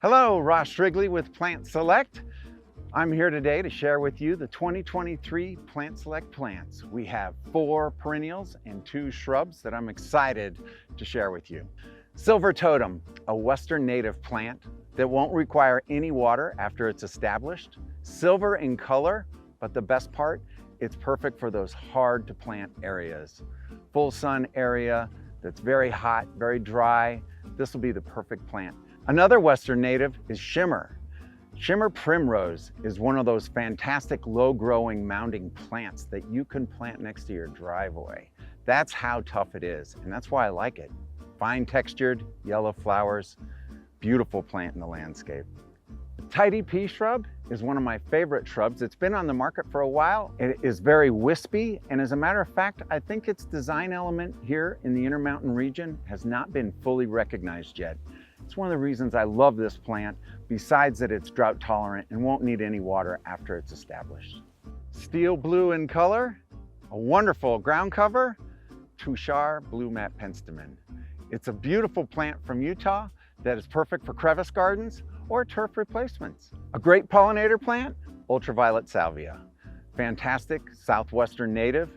Hello, Ross Strigley with Plant Select. I'm here today to share with you the 2023 Plant Select plants. We have 4 perennials and 2 shrubs that I'm excited to share with you. Silver Totem, a western native plant that won't require any water after it's established. Silver in color, but the best part, it's perfect for those hard to plant areas. Full sun area that's very hot, very dry. This will be the perfect plant. Another western native is Shimmer. Shimmer Primrose is one of those fantastic low-growing mounding plants that you can plant next to your driveway. That's how tough it is, and that's why I like it. Fine textured, yellow flowers, beautiful plant in the landscape. The tidy pea shrub is one of my favorite shrubs. It's been on the market for a while. It is very wispy, and as a matter of fact, I think its design element here in the Intermountain region has not been fully recognized yet. It's one of the reasons I love this plant, besides that it's drought tolerant and won't need any water after it's established. Steel blue in color, a wonderful ground cover, Tushar blue mat Penstemon. It's a beautiful plant from Utah that is perfect for crevice gardens or turf replacements. A great pollinator plant, ultraviolet Salvia. Fantastic southwestern native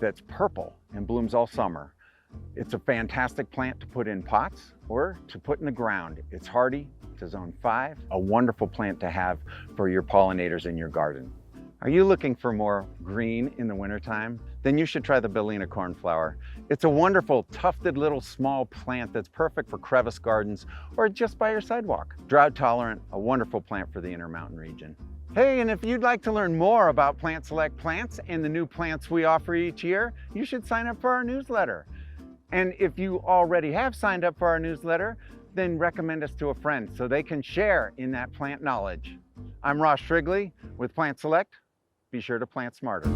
that's purple and blooms all summer. It's a fantastic plant to put in pots or to put in the ground. It's hardy to zone 5, a wonderful plant to have for your pollinators in your garden. Are you looking for more green in the wintertime? Then you should try the Baleena Cornflour. It's a wonderful tufted little small plant that's perfect for crevice gardens or just by your sidewalk. Drought tolerant, a wonderful plant for the Intermountain region. Hey, and if you'd like to learn more about Plant Select plants and the new plants we offer each year, you should sign up for our newsletter. And if you already have signed up for our newsletter, then recommend us to a friend so they can share in that plant knowledge. I'm Ross Strigley with Plant Select. Be sure to plant smarter.